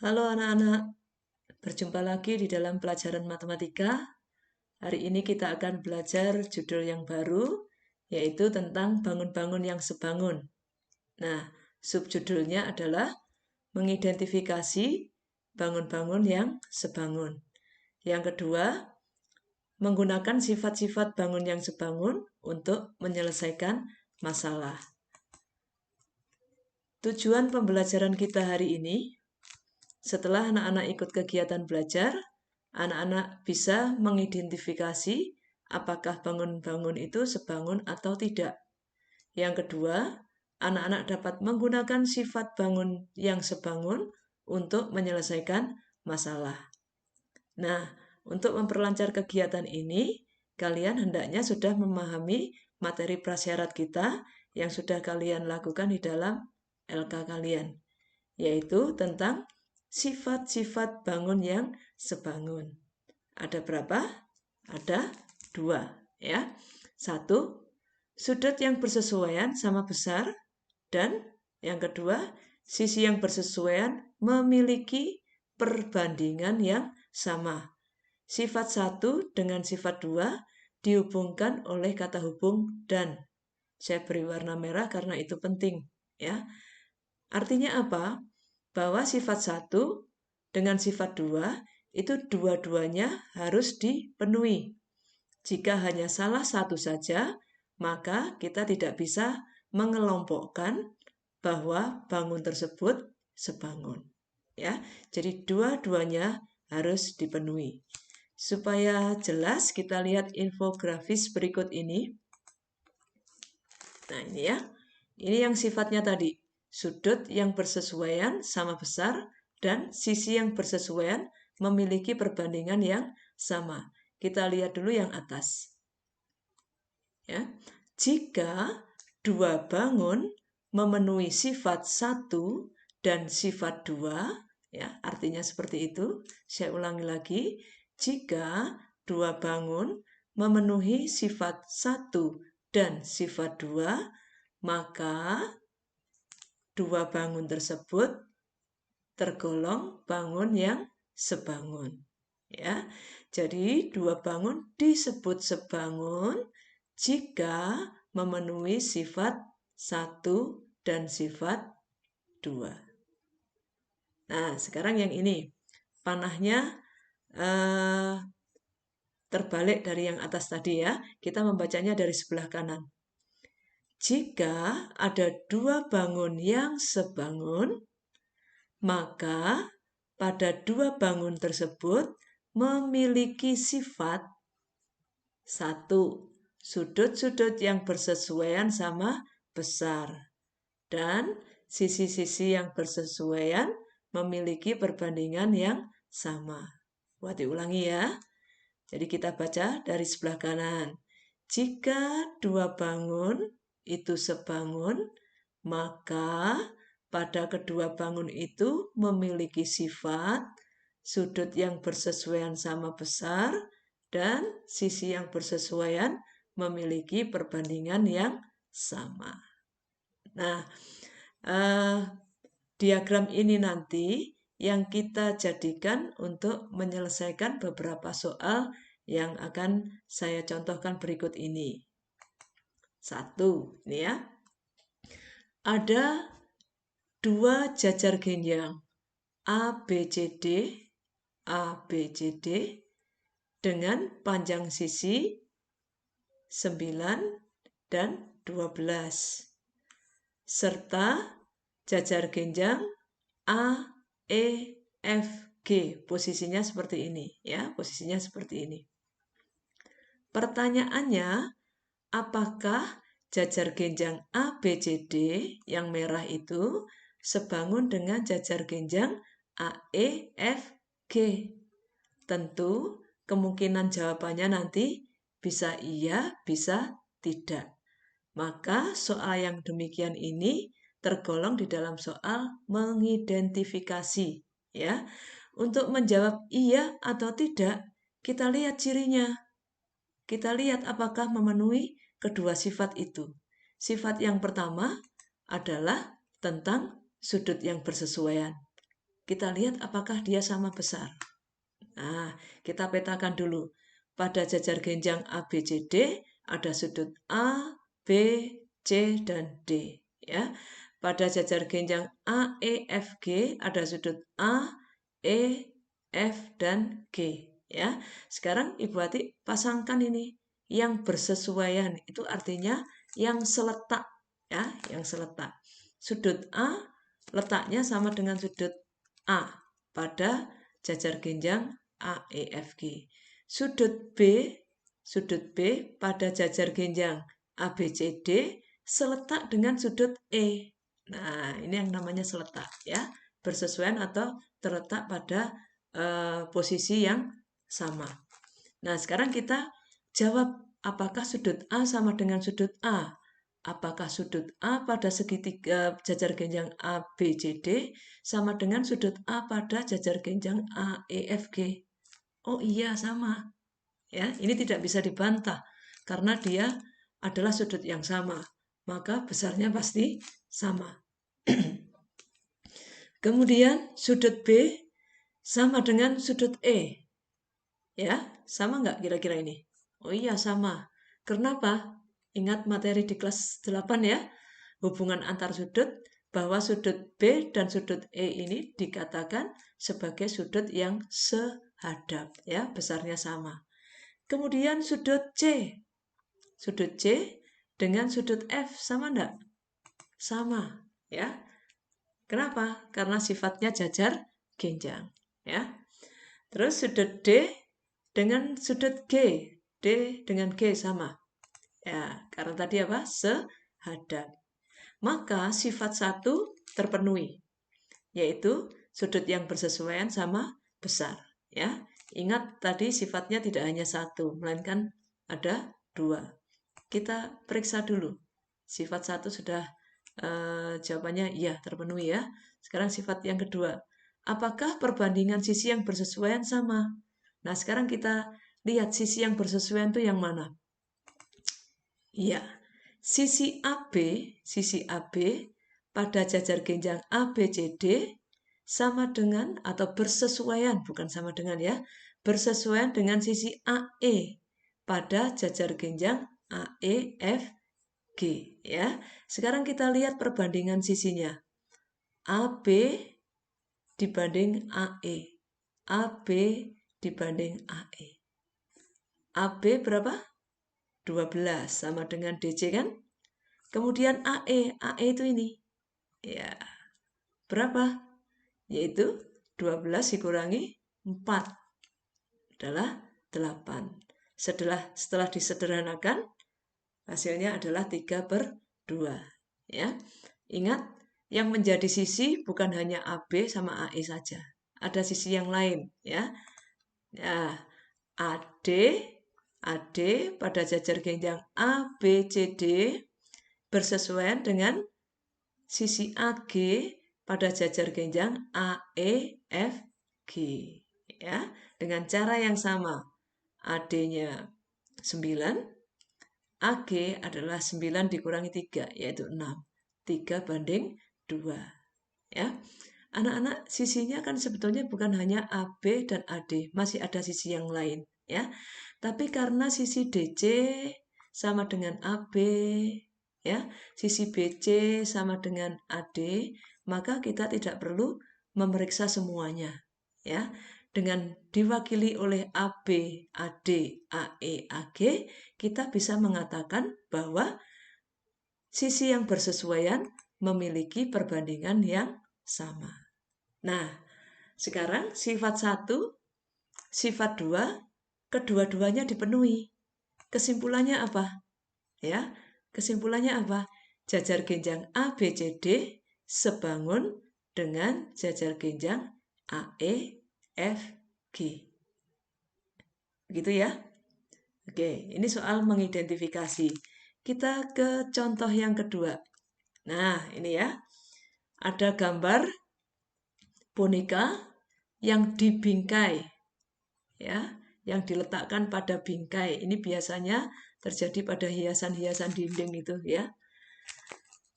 Halo anak-anak, berjumpa lagi di dalam pelajaran matematika. Hari ini kita akan belajar judul yang baru, yaitu tentang bangun-bangun yang sebangun. Nah, subjudulnya adalah mengidentifikasi bangun-bangun yang sebangun. Yang kedua, menggunakan sifat-sifat bangun yang sebangun untuk menyelesaikan masalah. Tujuan pembelajaran kita hari ini, setelah anak-anak ikut kegiatan belajar, anak-anak bisa mengidentifikasi apakah bangun-bangun itu sebangun atau tidak. Yang kedua, anak-anak dapat menggunakan sifat bangun yang sebangun untuk menyelesaikan masalah. Nah, untuk memperlancar kegiatan ini, kalian hendaknya sudah memahami materi prasyarat kita yang sudah kalian lakukan di dalam LK kalian, yaitu tentang sifat-sifat bangun yang sebangun. Ada berapa? Ada 2, ya. 1, sudut yang bersesuaian sama besar, dan yang kedua, sisi yang bersesuaian memiliki perbandingan yang sama. Sifat 1 dengan sifat 2 dihubungkan oleh kata hubung dan. Saya beri warna merah karena itu penting, ya. Artinya apa? Bahwa sifat 1 dengan sifat 2 itu dua-duanya harus dipenuhi. Jika hanya salah satu saja, maka kita tidak bisa mengelompokkan bahwa bangun tersebut sebangun. Ya, jadi dua-duanya harus dipenuhi. Supaya jelas, kita lihat infografis berikut ini. Nah, ini ya. Ini yang sifatnya tadi. Sudut yang bersesuaian sama besar dan sisi yang bersesuaian memiliki perbandingan yang sama. Kita lihat dulu yang atas. Ya. Jika dua bangun memenuhi sifat 1 dan sifat 2, ya, artinya seperti itu. Saya ulangi lagi. Jika dua bangun memenuhi sifat 1 dan sifat 2, maka dua bangun tersebut tergolong bangun yang sebangun. Ya, jadi dua bangun disebut sebangun jika memenuhi sifat 1 dan sifat 2. Nah, sekarang yang ini. Panahnya terbalik dari yang atas tadi ya. Kita membacanya dari sebelah kanan. Jika ada dua bangun yang sebangun, maka pada dua bangun tersebut memiliki sifat 1. Sudut-sudut yang bersesuaian sama besar. Dan sisi-sisi yang bersesuaian memiliki perbandingan yang sama. Buat diulangi ya. Jadi kita baca dari sebelah kanan. Jika dua bangun itu sebangun, maka pada kedua bangun itu memiliki sifat sudut yang bersesuaian sama besar dan sisi yang bersesuaian memiliki perbandingan yang sama. Nah, diagram ini nanti yang kita jadikan untuk menyelesaikan beberapa soal yang akan saya contohkan berikut ini. 1, ini ya. Ada dua jajar genjang ABCD dengan panjang sisi 9 dan 12 serta jajar genjang AEFG. Posisinya seperti ini ya, posisinya seperti ini. Pertanyaannya, apakah jajar genjang ABCD yang merah itu sebangun dengan jajar genjang AEFG? Tentu kemungkinan jawabannya nanti bisa iya, bisa tidak. Maka soal yang demikian ini tergolong di dalam soal mengidentifikasi, ya. Untuk menjawab iya atau tidak, kita lihat cirinya. Kita lihat apakah memenuhi kedua sifat itu. Sifat yang pertama adalah tentang sudut yang bersesuaian. Kita lihat apakah dia sama besar. Nah, kita petakan dulu. Pada jajar genjang ABCD ada sudut A, B, C, dan D. Ya. Pada jajar genjang AEFG ada sudut A, E, F, dan G. Ya. Sekarang Ibu Ati pasangkan ini. Yang bersesuaian itu artinya yang seletak. Ya, yang seletak. Sudut A letaknya sama dengan sudut A pada jajar genjang AEFG. Sudut B pada jajar genjang ABCD seletak dengan sudut E. Nah, ini yang namanya seletak ya, bersesuaian atau terletak pada posisi yang sama. Nah, sekarang kita jawab apakah sudut A sama dengan sudut A? Apakah sudut A pada segitiga jajar genjang ABCD sama dengan sudut A pada jajar genjang AEFG? Oh iya, sama. Ya, ini tidak bisa dibantah karena dia adalah sudut yang sama. Maka besarnya pasti sama. Kemudian sudut B sama dengan sudut E. Ya, sama nggak kira-kira ini? Oh iya, sama. Kenapa? Ingat materi di kelas 8 ya, hubungan antar sudut, bahwa sudut B dan sudut E ini dikatakan sebagai sudut yang sehadap, ya, besarnya sama. Kemudian sudut C dengan sudut F sama enggak? Sama, ya. Kenapa? Karena sifatnya jajar genjang, ya. Terus sudut D dengan sudut G, D dengan G sama. Ya, karena tadi apa? Sehadap. Maka sifat 1 terpenuhi, yaitu sudut yang bersesuaian sama besar. Ya, ingat tadi sifatnya tidak hanya 1, melainkan ada 2. Kita periksa dulu. Sifat 1 sudah jawabannya iya terpenuhi ya. Sekarang sifat yang kedua. Apakah perbandingan sisi yang bersesuaian sama? Nah, sekarang kita lihat sisi yang bersesuaian itu yang mana? Iya, sisi AB pada jajar genjang ABCD sama dengan atau bersesuaian, bukan sama dengan ya, bersesuaian dengan sisi AE pada jajar genjang AEFG ya. Sekarang kita lihat perbandingan sisinya. AB dibanding AE. AB dibanding AE. AB berapa? 12 sama dengan DC kan? Kemudian AE itu ini. Ya. Berapa? Yaitu 12 dikurangi 4 adalah 8. Setelah disederhanakan, hasilnya adalah 3/2. Ya. Ingat, yang menjadi sisi bukan hanya AB sama AE saja. Ada sisi yang lain, ya. Nah, AD pada jajar genjang ABCD bersesuaian dengan sisi AG pada jajar genjang AEFG. Ya, dengan cara yang sama. AD-nya 9, AG adalah 9 dikurangi 3, yaitu 6. 3/2. Ya. Anak-anak, sisinya kan sebetulnya bukan hanya AB dan AD, masih ada sisi yang lain, ya. Tapi karena sisi DC sama dengan AB, ya, sisi BC sama dengan AD, maka kita tidak perlu memeriksa semuanya, ya. Dengan diwakili oleh AB, AD, AE, AG, kita bisa mengatakan bahwa sisi yang bersesuaian memiliki perbandingan yang sama. Nah, sekarang sifat 1, sifat 2, kedua-duanya dipenuhi. Kesimpulannya apa? Ya, kesimpulannya apa? Jajar genjang ABCD sebangun dengan jajar genjang AEFG. Begitu ya? Oke, ini soal mengidentifikasi. Kita ke contoh yang kedua. Nah, ini ya. Ada gambar boneka yang dibingkai. Ya, yang diletakkan pada bingkai. Ini biasanya terjadi pada hiasan-hiasan dinding itu ya.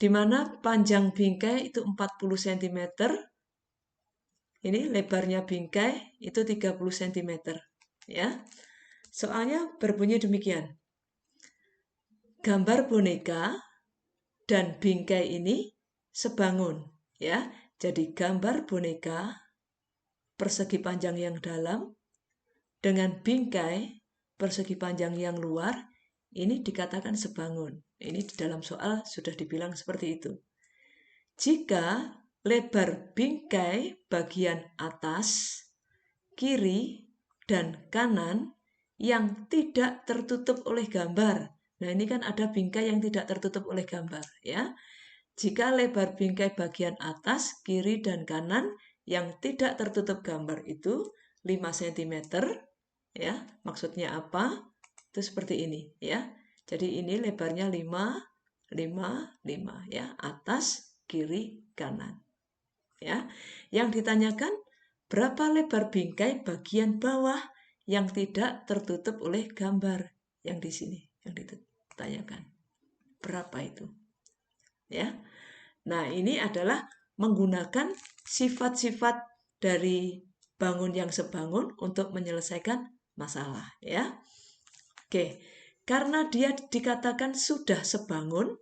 Di mana panjang bingkai itu 40 cm, Ini lebarnya bingkai itu 30 cm. Ya. Soalnya berbunyi demikian. Gambar boneka dan bingkai ini sebangun. Ya. Jadi gambar boneka persegi panjang yang dalam dengan bingkai persegi panjang yang luar, ini dikatakan sebangun. Ini di dalam soal sudah dibilang seperti itu. Jika lebar bingkai bagian atas, kiri, dan kanan yang tidak tertutup oleh gambar. Nah, ini kan ada bingkai yang tidak tertutup oleh gambar, ya. Jika lebar bingkai bagian atas, kiri, dan kanan yang tidak tertutup gambar itu 5 cm, ya. Maksudnya apa? Itu seperti ini, ya. Jadi ini lebarnya 5, 5, 5, ya. Atas, kiri, kanan. Ya. Yang ditanyakan berapa lebar bingkai bagian bawah yang tidak tertutup oleh gambar yang di sini yang ditanyakan. Berapa itu? Ya. Nah, ini adalah menggunakan sifat-sifat dari bangun yang sebangun untuk menyelesaikan masalah, ya. Oke, karena dia dikatakan sudah sebangun,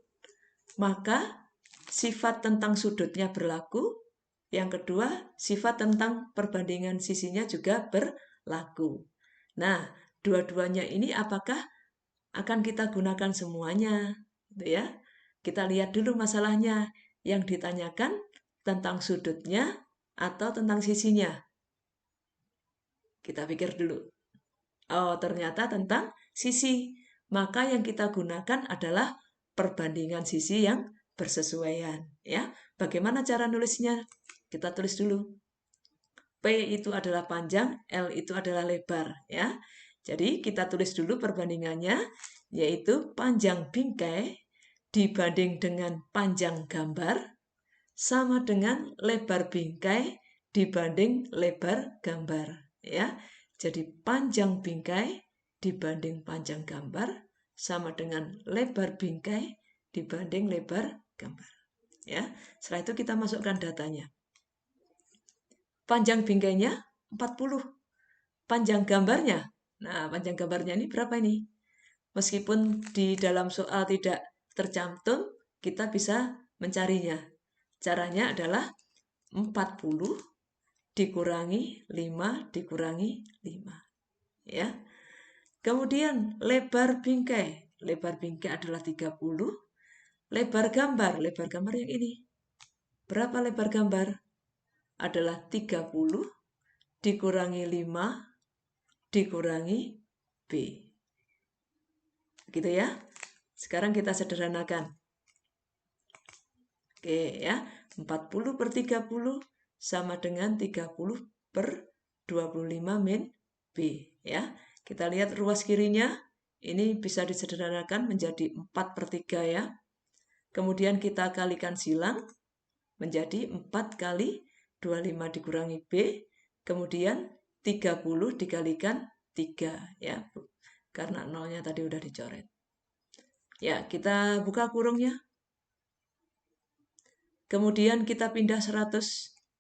maka sifat tentang sudutnya berlaku. Yang kedua, sifat tentang perbandingan sisinya juga berlaku. Nah, dua-duanya ini apakah akan kita gunakan semuanya? Gitu ya. Kita lihat dulu masalahnya. Yang ditanyakan tentang sudutnya atau tentang sisinya. Kita pikir dulu. Oh, ternyata tentang sisi. Maka yang kita gunakan adalah perbandingan sisi yang bersesuaian. Ya, bagaimana cara nulisnya? Kita tulis dulu. P itu adalah panjang, L itu adalah lebar. Ya, jadi kita tulis dulu perbandingannya, yaitu panjang bingkai dibanding dengan panjang gambar sama dengan lebar bingkai dibanding lebar gambar. Ya, jadi panjang bingkai dibanding panjang gambar sama dengan lebar bingkai dibanding lebar gambar. Ya, setelah itu kita masukkan datanya. Panjang bingkainya 40. Panjang gambarnya, nah panjang gambarnya ini berapa ini? Meskipun di dalam soal tidak tercantum, kita bisa mencarinya. Caranya adalah 40 dikurangi 5 dikurangi 5. Ya. Kemudian lebar bingkai. Lebar bingkai adalah 30. Lebar gambar yang ini. Berapa lebar gambar? Adalah 30 dikurangi 5 dikurangi B. Gitu ya. Sekarang kita sederhanakan. Oke ya, 40 per 30 sama dengan 30 per 25 min B. Ya. Kita lihat ruas kirinya, ini bisa disederhanakan menjadi 4 per 3 ya. Kemudian kita kalikan silang, menjadi 4 kali 25 dikurangi B, kemudian 30 dikalikan 3 ya, karena nolnya tadi udah dicoret. Ya, kita buka kurungnya. Kemudian kita pindah 100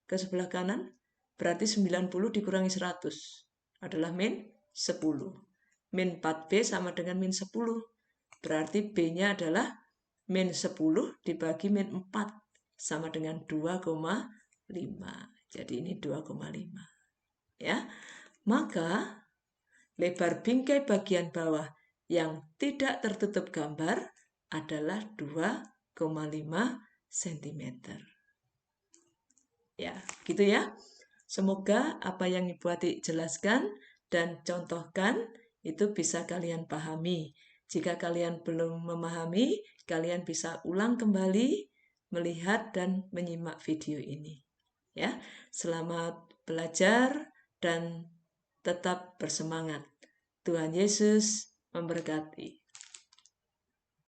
ke sebelah kanan, berarti 90 dikurangi 100 adalah min 10. Min 4B sama dengan min 10. Berarti B-nya adalah min 10 dibagi min 4 sama dengan 2,5. Jadi ini 2,5. Ya. Maka lebar bingkai bagian bawah yang tidak tertutup gambar adalah 2,5 cm. Ya, gitu ya. Semoga apa yang Ibu Atik jelaskan dan contohkan itu bisa kalian pahami. Jika kalian belum memahami, kalian bisa ulang kembali, melihat dan menyimak video ini. Ya, selamat belajar dan tetap bersemangat. Tuhan Yesus memberkati.